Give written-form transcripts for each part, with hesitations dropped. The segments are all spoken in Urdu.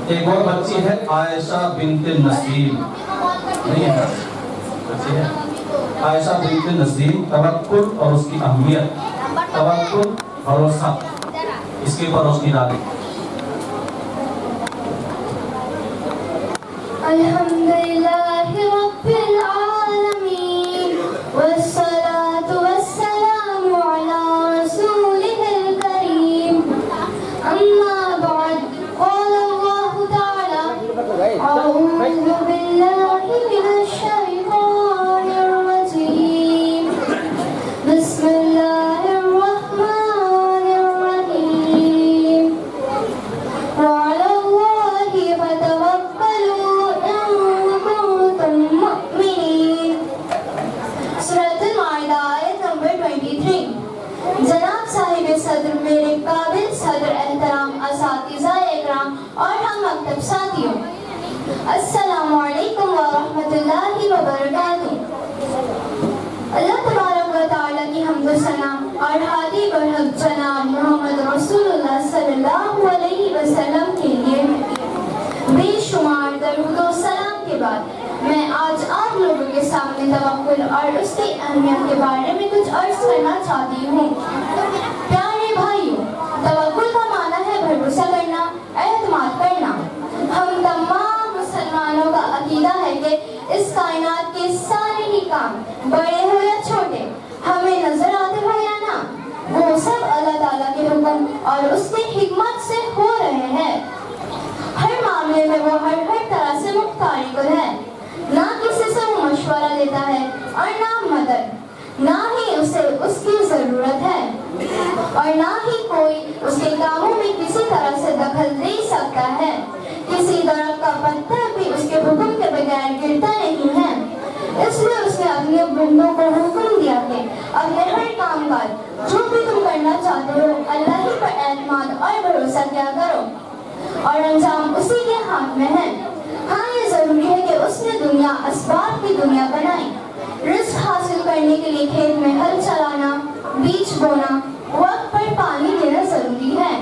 ایک اور بچی ہے عائشہ بنت نسیم، نہیں ہے بچی ہے عائشہ بنت نسیم، توکل اور اس کی اہمیت، توکل بھروسہ، اس کے اوپر روشنی ڈالیں۔ الحمدللہ رب العالمین والصلاة والسلام علی رسولہ الکریم، اما بعد، قال اللہ تعالی اعوذ باللہ من الشیطان الرجیم، بسم اللہ الرحمن الرحیم، وعلی اللہ فتوکلوا ان کنتم مؤمنین۔ سورۃ المائدہ آیت نمبر 23۔ جناب صاحب صدر، میرے قابل صدر احترام اساتذہ اکرام اور ہم مکتب ساتھیوں، السلام علیکم ورحمۃ اللہ وبرکاتہ۔ اللہ تبارک و تعالیٰ کی حمد و ثنا اور ہادی برحق جناب محمد رسول اللہ صلی اللہ علیہ وسلم کے لیے بے شمار درود و سلام کے بعد میں آج آپ لوگوں کے سامنے توکل اور اس کی اہمیت کے بارے میں کچھ عرض کرنا چاہتی ہوں۔ پیارے بھائیوں، توکل کا معنی ہے بھروسہ کرنا، اعتماد کرنا۔ ہم تمام مسلمانوں کا عقیدہ ہے کہ اس کائنات کے سارے ہی کام، بڑے ہو یا چھوٹے، ہمیں نظر آتے ہو یا نہ، وہ سب اللہ تعالیٰ کے حکم اور اس کی حکمت سے ہو رہے ہیں۔ ہر معاملے میں وہ ہر طرح سے مختار کن ہے، نہ کسی سے وہ مشورہ لیتا ہے اور نہ مدد، نہ ہی اسے اس کی ضرورت ہے، اور نہ ہی کوئی اس کے کاموں میں کسی طرح سے دخل دے سکتا ہے۔ کسی درخت کا پتھر بھی اس کے حکم کے بغیر گرتا نہیں ہے۔ اس لیے اس نے اپنے بندوں کو حکم دیا کہ اپنے ہر کام کاج جو بھی تم کرنا چاہتے ہو، اللہ ہی پر اعتماد اور بھروسہ کیا کرو، اور انجام اسی کے ہاتھ میں ہے۔ ہاں، یہ ضروری ہے کہ اس نے دنیا اسباب کی دنیا بنائی۔ رزق حاصل کرنے کے لیے کھیت میں ہل چلانا، بیج بونا، وقت پر پانی دینا ضروری ہے،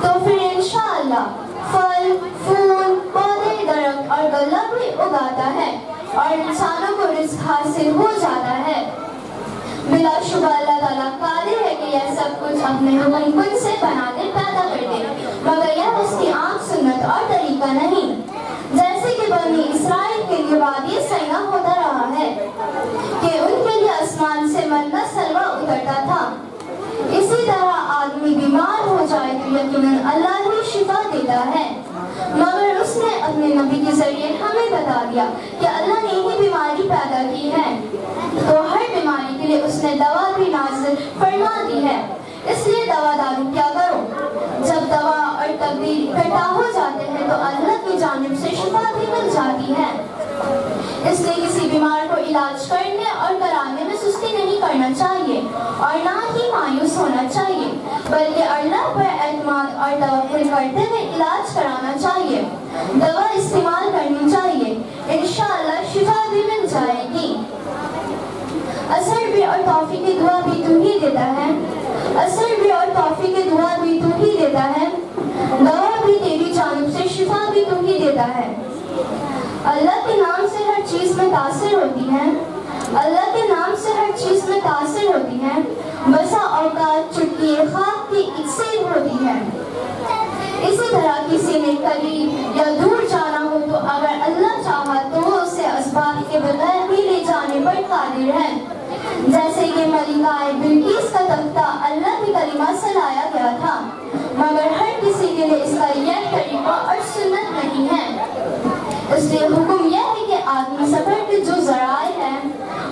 تو پھر انشاءاللہ پھل، پھول، پودے، درخت اور غلہ بھی اگاتا ہے اور انسانوں کو رزق حاصل ہو جاتا ہے۔ بلا شبہ اللہ تعالیٰ قادر ہے کہ یہ سب کچھ اپنے حکم خود سے بنا کر پیدا کر دے، مگر یہ اس کی عام سنت اور طریقہ نہیں۔ جیسے کہ بنی اسرائیل کے لیے وادی سینا ہوتا رہا ہے کہ ان کے لیے آسمان سے منہ سلوہ اترتا تھا، اسی طرح آدمی بیمار ہو جائے تو یقیناً اللہ ہی شفا دیتا ہے، مگر اس نے اپنے نبی کے ذریعے ہمیں بتا دیا کہ اللہ نے ہی بیماری پیدا کی ہے، تو ہر بیماری کے لیے اس نے دوا بھی نازل فرما دی ہے۔ اس لیے دوا دارو کیا کرو، جب دوا اور تدبیر اکٹھا ہو جاتے ہیں تو اللہ کی جانب سے شفا بھی مل جاتی ہے۔ اس لیے کسی بیمار کو علاج کرنے اور کرانے میں سستی نہیں کرنا چاہیے اور نہ ہی مایوس ہونا چاہیے، بلکہ اللہ پر اعتماد اور توکل کرتے ہوئے علاج کرانا چاہیے، دوا استعمال کرنی چاہیے، انشاءاللہ شفا بھی مل جائے گی۔ اثر بھی اور توفیق کی دعا بھی تو ہی دیتا ہے، اثر بھی اور توفیق کی دعا بھی تو ہی دیتا ہے، دوا بھی تیری جانب سے شفا بھی تو ہی دیتا ہے۔ اللہ کے نام سے ہر چیز میں تاثر ہوتی ہے، اللہ کے نام سے ہر چیز میں تاثر ہوتی ہے، بسا اوقات چٹکی خاک کی اکسیر ہوتی ہے۔ اسی طرح کسی نے قریب یا دور جانا ہو تو اگر اللہ چاہا تو وہ اسے اسباب کے بغیر بھی لے جانے پر قادر ہے، جیسے کہ ملکہ بلقیس کا تختہ اللہ کے کلمہ سے لایا گیا تھا، مگر ہر کسی کے لیے اس کا یہ طریقہ اور سنت نہیں ہے۔ اس لیے حکم یہ ہے کہ آدمی سفر کے جو ذرائع ہیں،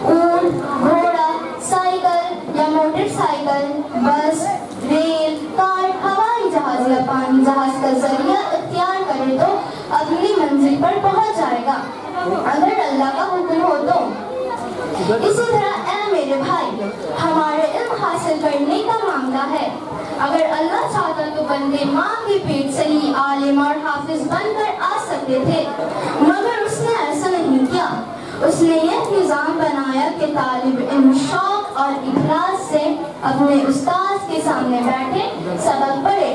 اونٹ، گھوڑا، سائیکل یا موٹر سائیکل، بس، ریل، کار، ہوائی جہاز یا پانی جہاز کا ذریعہ اختیار کرے تو اپنی منزل پر پہنچ جائے گا، اگر اللہ کا حکم ہو تو۔ اسی طرح اے میرے بھائی، ہمارے علم حاصل کرنے کا معاملہ ہے، اگر اللہ چاہتا تو بندے ماں کے پیٹ سے ہی عالم اور حافظ بن کر آ سکتے تھے، مگر اس نے ایسا نہیں کیا۔ اس نے یہ نظام بنایا کہ طالب علم شوق اور اخلاص سے اپنے استاذ کے سامنے بیٹھے سبق پڑھے،